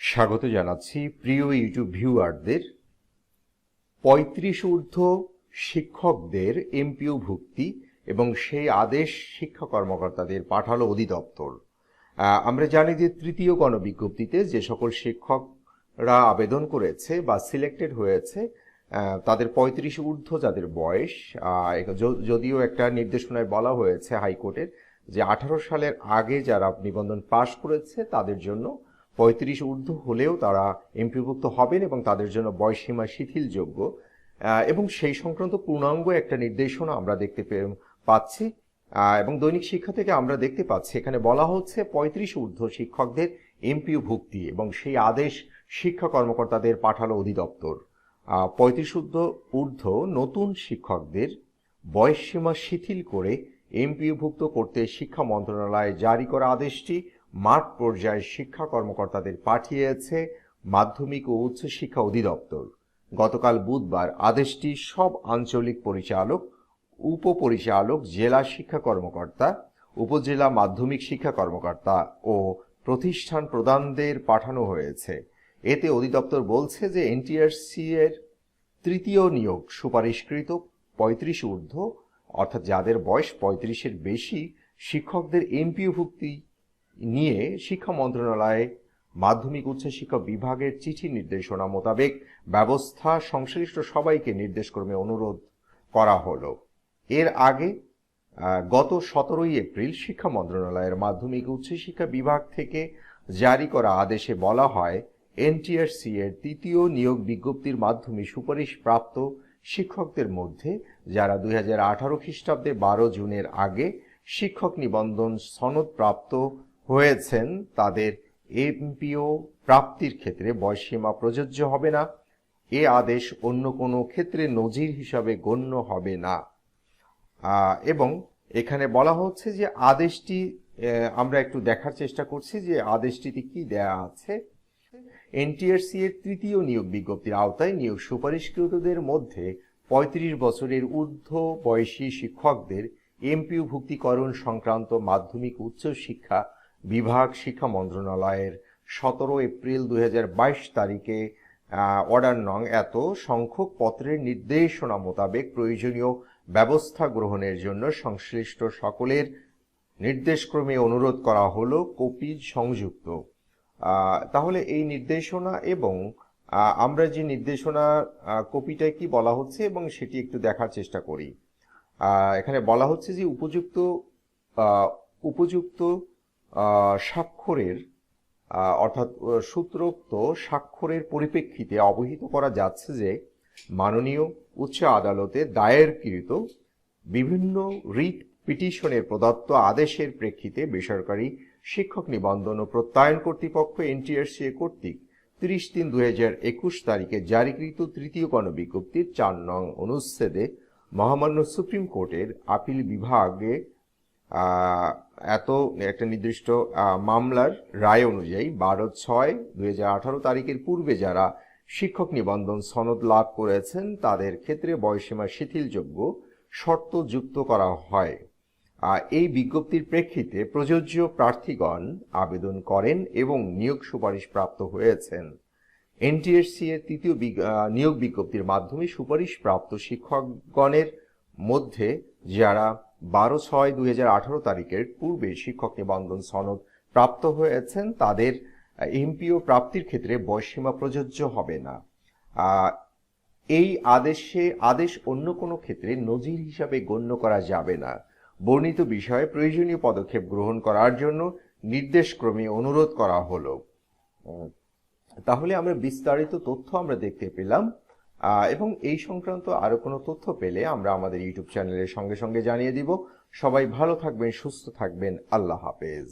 স্বাগত জানাচ্ছি প্রিয় ইউটিউব ভিউয়ারদের। ৩৫ ঊর্ধ্ব শিক্ষকদের এমপিও ভুক্তি এবং সেই আদেশ শিক্ষা কর্মকর্তাদের পাঠালো অধিদপ্তর। আমরা জানি যে তৃতীয় গণবিজ্ঞপ্তিতে যে সকল শিক্ষকরা আবেদন করেছে বা সিলেক্টেড হয়েছে তাদের ৩৫ ঊর্ধ্ব যাদের বয়স, যদিও একটা নির্দেশনায় বলা হয়েছে হাইকোর্টের যে ১৮ সালের আগে যারা নিবন্ধন পাশ করেছে তাদের জন্য ৩৫ ঊর্ধ্ব হলেও তারা এমপিওভুক্ত হবেন এবং তাদের জন্য বয়সসীমা শিথিলযোগ্য, এবং সেই সংক্রান্ত পূর্ণাঙ্গ একটা নির্দেশনা আমরা দেখতে পাচ্ছি। এবং দৈনিক শিক্ষা থেকে আমরা দেখতে পাচ্ছি এখানে বলা হচ্ছে ৩৫ ঊর্ধ্ব শিক্ষকদের এমপিও ভুক্তি এবং সেই আদেশ শিক্ষা কর্মকর্তাদের পাঠালো অধিদপ্তর। ৩৫ ঊর্ধ্ব নতুন শিক্ষকদের বয়সসীমা শিথিল করে এমপিওভুক্ত করতে শিক্ষা মন্ত্রণালয় জারি করা আদেশটি মাঠ পর্যায়ে শিক্ষা কর্মকর্তাদের পাঠিয়েছে মাধ্যমিক ও উচ্চ শিক্ষা অধিদপ্তর। গতকাল বুধবার আদেশটি সব আঞ্চলিক পরিচালক, উপপরিচালক, জেলা শিক্ষা কর্মকর্তা, উপজেলা মাধ্যমিক শিক্ষা কর্মকর্তা ও প্রতিষ্ঠান প্রধানদের পাঠানো হয়েছে। এতে অধিদপ্তর বলছে যে NTRCA এর তৃতীয় নিয়োগ সুপারিশকৃত ৩৫ ঊর্ধ্ব অর্থাৎ যাদের বয়স ৩৫-এর বেশি শিক্ষকদের এমপিও ভুক্তি নিয়ে শিক্ষা মন্ত্রণালয়ে মাধ্যমিক উচ্চ শিক্ষা বিভাগের চিঠি নির্দেশনা মোতাবেক ব্যবস্থা সংশ্লিষ্ট সবাইকে নির্দেশক্রমে অনুরোধ করা হলো। এর আগে গত ১৭ এপ্রিল শিক্ষা মন্ত্রণালয়ের মাধ্যমিক উচ্চ শিক্ষা বিভাগ থেকে জারি করা আদেশে বলা হয় NTRCA এর তৃতীয় নিয়োগ বিজ্ঞপ্তির মাধ্যমে সুপারিশ প্রাপ্ত শিক্ষকদের মধ্যে যারা ২০১৮ খ্রিস্টাব্দে ১২ জুনের আগে শিক্ষক নিবন্ধন সনদ প্রাপ্ত হয়েছেন তাদের এমপিও প্রাপ্তির ক্ষেত্রে বয়সসীমা প্রযোজ্য হবে না। এ আদেশ অন্য কোনো ক্ষেত্রে নজির হিসাবে গণ্য হবে না। এবং এখানে বলা হচ্ছে যে আদেশটি আমরা একটু দেখার চেষ্টা করছি যে আদেশটিতে কি দেয়া আছে। NTRCA এর তৃতীয় নিয়োগ বিজ্ঞপ্তির আওতায় নিয়োগ সুপারিশকৃতদের মধ্যে ৩৫ বছরের ঊর্ধ্ব বয়সী শিক্ষকদের এমপিও ভুক্তিকরণ সংক্রান্ত মাধ্যমিক উচ্চ শিক্ষা বিভাগ শিক্ষা মন্ত্রণালয়ের ১৭ এপ্রিল ২০২২ তারিখে অর্ডার নং এত সংখ্যক পত্রের নির্দেশনা মোতাবেক প্রয়োজনীয় ব্যবস্থা গ্রহণের জন্য সংশ্লিষ্ট সকলের নির্দেশক্রমে অনুরোধ করা হলো কপি সংযুক্ত। তাহলে এই নির্দেশনা এবং আমরা যে নির্দেশনা কপিটায় কি বলা হচ্ছে এবং সেটি একটু দেখার চেষ্টা করি। এখানে বলা হচ্ছে যে উপযুক্ত স্বাক্ষরের অর্থাৎ সূত্রোক্ত স্বাক্ষরের পরিপ্রেক্ষিতে অবহিত করা যাচ্ছে যে মাননীয় উচ্চ আদালতে দায়েরকৃত বিভিন্ন রিট পিটিশনের প্রদত্ত আদেশের প্রেক্ষিতে বেসরকারি শিক্ষক নিবন্ধন ও প্রত্যয়ন কর্তৃপক্ষ NTRCA কর্তৃক ৩০/৩/২০২১ তারিখে জারিকৃত তৃতীয় গণবিজ্ঞপ্তির ৪ নং অনুচ্ছেদে মহামান্য সুপ্রিম কোর্টের আপিল বিভাগে একটা নির্দিষ্ট মামলার রায় অনুযায়ী ১২/৬/২০১৮ তারিখের পূর্বে যারা শিক্ষক নিবন্ধন সনদ লাভ করেছেন তাদের ক্ষেত্রে বয়সসীমা শিথিলযোগ্য শর্ত যুক্ত করা হয়। এই বিজ্ঞপ্তির প্রেক্ষিতে প্রযোজ্য প্রার্থীগণ আবেদন করেন এবং নিয়োগ সুপারিশ প্রাপ্ত হয়েছেন। NTRCA এর তৃতীয় নিয়োগ বিজ্ঞপ্তির মাধ্যমে সুপারিশ প্রাপ্ত শিক্ষকগণের মধ্যে যারা ১২/৬/২০১৮ তারিখের পূর্বে শিক্ষক নিবন্ধন সনদ প্রাপ্ত হয়েছেন তাদের এমপিও প্রাপ্তির ক্ষেত্রে বয়সসীমা প্রযোজ্য হবে না। এই আদেশ অন্য কোনো ক্ষেত্রে নজির হিসাবে গণ্য করা যাবে না। বর্ণিত বিষয়ে প্রয়োজনীয় পদক্ষেপ গ্রহণ করার জন্য নির্দেশক্রমে অনুরোধ করা হলো। তাহলে আমরা বিস্তারিত তথ্য আমরা দেখতে পেলাম এবং এই সংক্রান্ত আরো কোনো তথ্য পেলে আমরা আমাদের ইউটিউব চ্যানেলের সঙ্গে সঙ্গে জানিয়ে দিব। সবাই ভালো থাকবেন, সুস্থ থাকবেন। আল্লাহ হাফেজ।